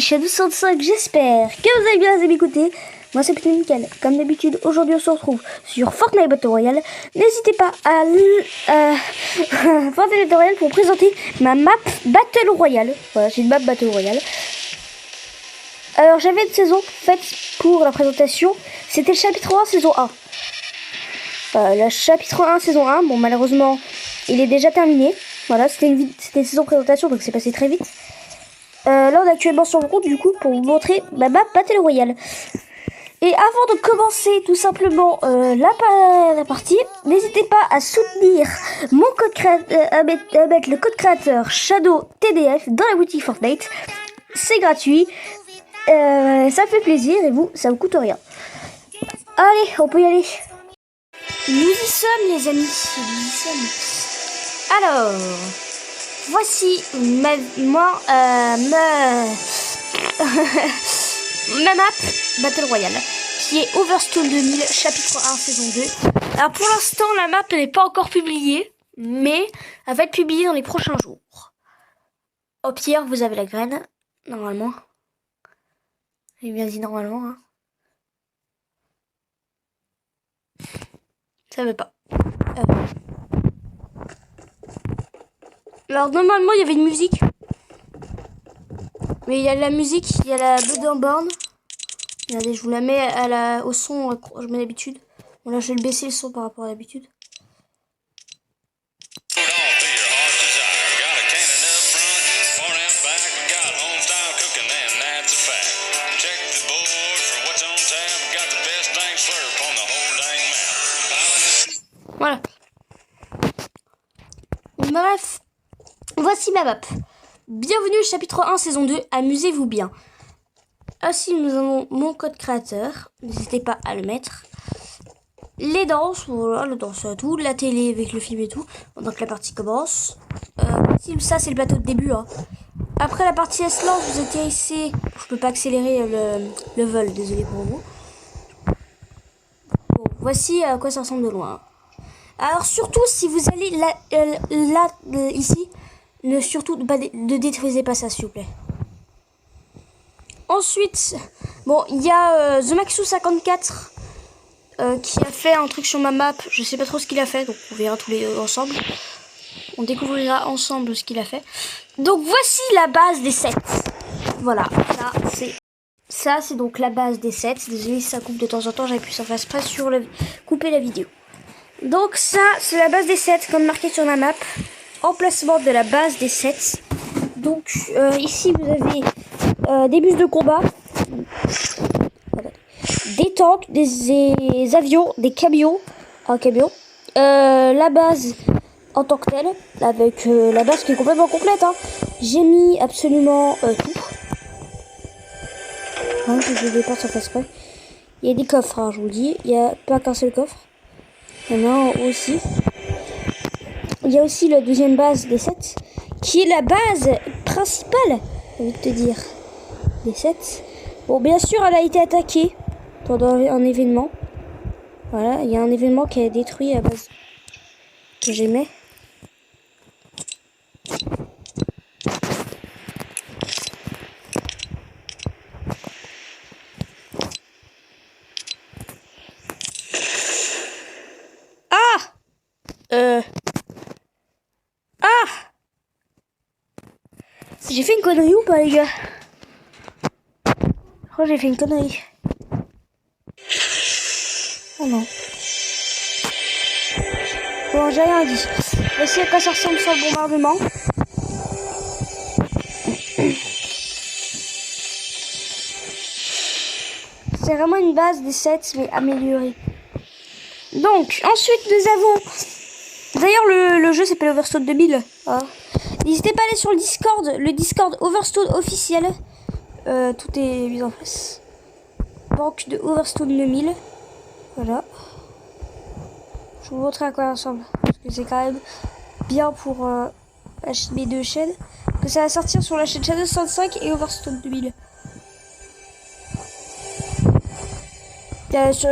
Shadow65, j'espère que vous allez bien m'écouter. Moi c'est plutôt nickel. Comme d'habitude, aujourd'hui on se retrouve sur Fortnite Battle Royale. N'hésitez pas à Fortnite Battle Royale pour présenter ma map Battle Royale. Voilà, c'est une map Battle Royale. Alors j'avais une saison faite pour la présentation. C'était le chapitre 1 saison 1. Le chapitre 1 saison 1, bon malheureusement il est déjà terminé. Voilà, c'était une saison présentation donc c'est passé très vite. Là on est actuellement sur le compte du coup pour vous montrer ma map Battle Royale. Et avant de commencer tout simplement la partie, n'hésitez pas à soutenir mon code créateur, à mettre le code créateur Shadow TDF dans la boutique Fortnite. C'est gratuit, ça fait plaisir et vous, ça vous coûte rien. Allez, on peut y aller. Nous y sommes les amis, nous y sommes. Alors, voici ma map Battle Royale qui est Overstone 2000 chapitre 1 saison 2. Alors pour l'instant la map n'est pas encore publiée, mais elle va être publiée dans les prochains jours. Au pire vous avez la graine, normalement. J'ai bien dit normalement hein. Ça veut pas. Alors normalement il y avait une musique. Mais il y a la musique, il y a la Bloodborne. Regardez, je vous la mets au son, je mets d'habitude. Bon là je vais le baisser le son par rapport à d'habitude. Voilà. Bref, voici ma map. Bienvenue au chapitre 1 saison 2, amusez-vous bien. Ainsi nous avons mon code créateur, n'hésitez pas à le mettre. Les danses, voilà, le danse à tout, la télé avec le film et tout, pendant que la partie commence. Ça c'est le plateau de début hein. Après la partie S lance, vous atterrissez, je peux pas accélérer le vol, désolé pour vous. Bon, voici à quoi ça ressemble de loin. Alors surtout si vous allez ici, ne détruisez pas ça s'il vous plaît. Ensuite, bon, il y a The Maxou54 qui a fait un truc sur ma map. Je sais pas trop ce qu'il a fait, donc on verra tous les ensemble. On découvrira ensemble ce qu'il a fait. Donc voici la base des sets. Voilà, ça c'est donc la base des sets. Désolé si ça coupe de temps en temps, j'avais pu s'en faire exprès sur couper la vidéo. Donc ça c'est la base des sets comme marqué sur la map. Emplacement de la base des sets. Donc ici vous avez des bus de combat, des tanks, des avions, des camions, la base en tant que telle, avec la base qui est complètement complète hein. J'ai mis absolument tout. Hein, je vais pas s'en faire exprès. Il y a des coffres hein, je vous le dis, il n'y a pas qu'un seul coffre. Il y en a un aussi. Il y a aussi la deuxième base des sets, qui est la base principale, j'ai envie de te dire, des sets. Bon, bien sûr, elle a été attaquée pendant un événement. Voilà, il y a un événement qui a détruit la base que j'aimais. J'ai fait une connerie ou pas les gars? Je crois que j'ai fait une connerie. Oh non. Bon j'ai rien dit. Voici à quoi ça ressemble sans le bombardement. C'est vraiment une base des sets mais améliorée. Donc ensuite nous avons... D'ailleurs le jeu s'appelle Overstone 2000. Ah. N'hésitez pas à aller sur le Discord Overstone officiel. Tout est mis en place. Banque de Overstone 2000. Voilà. Je vais vous montrer à quoi ça ressemble. Parce que c'est quand même bien pour mes deux chaînes. Que ça va sortir sur la chaîne Shadow65 et Overstone 2000. Sur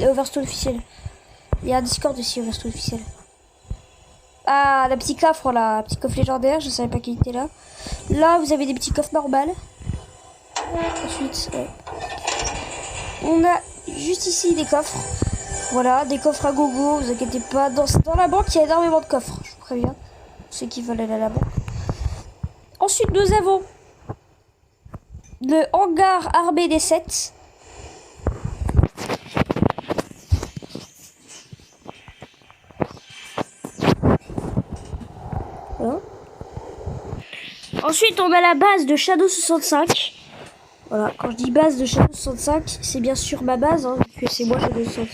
Overstone officiel. Il y a un Discord aussi Overstone officiel. Ah, la petit coffre là, petit coffre légendaire, je savais pas qu'il était là. Là, vous avez des petits coffres normales. Ensuite, on a juste ici des coffres. Voilà, des coffres à gogo, vous inquiétez pas. Dans la banque, il y a énormément de coffres, je vous préviens. Ceux qui veulent aller à la banque. Ensuite, nous avons le hangar armé des 7. Voilà. Ensuite, on a la base de Shadow 65. Voilà, quand je dis base de Shadow 65, c'est bien sûr ma base, hein, vu que c'est moi Shadow 65.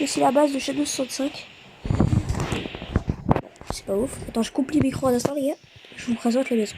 Et c'est la base de Shadow 65. C'est pas ouf. Attends, je coupe les micros à l'instant, les gars. Je vous présente la maison.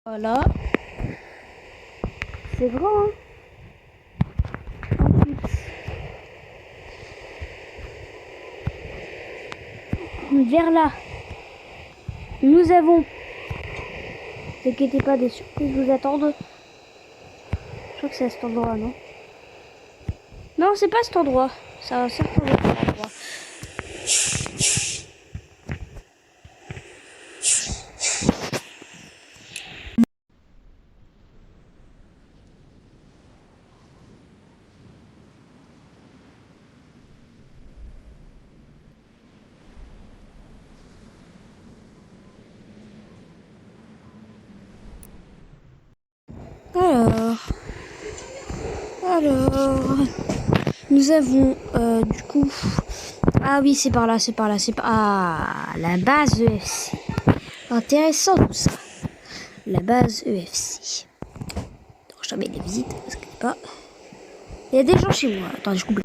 Voilà. C'est grand, hein. Ensuite, vers là, nous avons, ne vous inquiétez pas, des surprises vous attendent. Je crois que c'est à cet endroit, non? Non, c'est pas cet endroit. C'est un certain autre endroit. Alors, nous avons du coup, ah oui, c'est par là, la base EFC. Intéressant tout ça. La base EFC. Donc, je t'en mets des visites parce que pas. Il y a des gens chez moi. Attends, je coupe.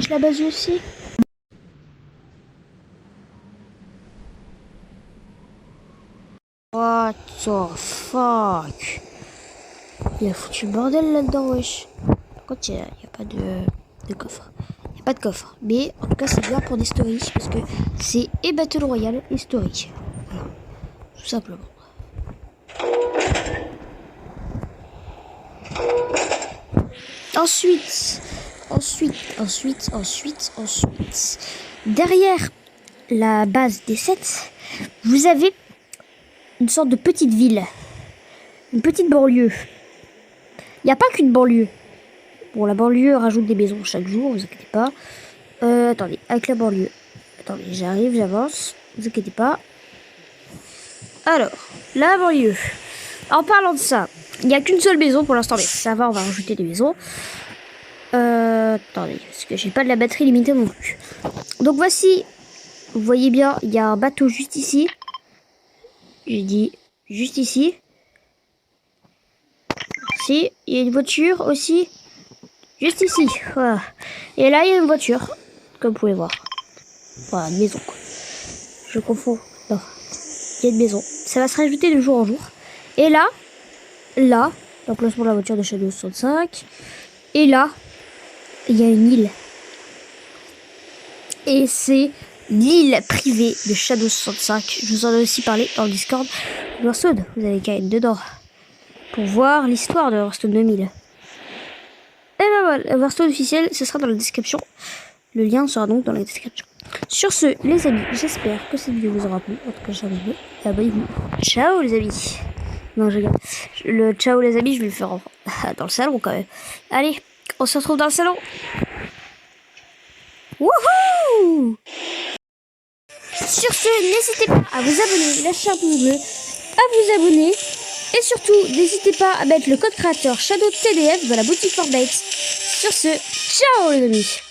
Je la base EFC. What the fuck? Il a foutu le bordel là-dedans, wesh. Par contre, il n'y a pas de coffre. Il n'y a pas de coffre. Mais en tout cas, c'est bien pour des stories. Parce que c'est et Battle Royale et story. Voilà. Tout simplement. Ensuite. Derrière la base des 7, vous avez une sorte de petite ville. Une petite banlieue. Il n'y a pas qu'une banlieue. Bon, la banlieue rajoute des maisons chaque jour, vous inquiétez pas. Attendez, avec la banlieue. Attendez, j'arrive, j'avance. Vous inquiétez pas. Alors, la banlieue. En parlant de ça, il n'y a qu'une seule maison pour l'instant, mais ça va, on va rajouter des maisons. Attendez, parce que j'ai pas de la batterie limitée non plus. Donc voici, vous voyez bien, il y a un bateau juste ici. J'ai dit juste ici. Ici, il y a une voiture aussi. Juste ici, voilà. Et là, il y a une voiture, comme vous pouvez voir. Voilà, une maison, quoi. Je confonds. Non, il y a une maison. Ça va se rajouter de jour en jour. Et là, l'emplacement de la voiture de Shadow 65. Et là, il y a une île. Et c'est l'île privée de Shadow 65. Je vous en ai aussi parlé dans le Discord de Hearthstone. Vous avez qu'à être dedans pour voir l'histoire de Hearthstone 2000. Et ben Hearthstone officiel, ce sera dans la description. Le lien sera donc dans la description. Sur ce, les amis, j'espère que cette vidéo vous aura plu. En tout cas, j'arrive. Et abonnez-vous. Ciao les amis. Non, je regarde. Le ciao les amis, je vais le faire dans le salon quand même. Allez, on se retrouve dans le salon. Wouhou! Sur ce, n'hésitez pas à vous abonner, lâcher un pouce bleu, à vous abonner. Et surtout, n'hésitez pas à mettre le code créateur Shadow TDF dans la boutique Fortnite. Sur ce, ciao les amis!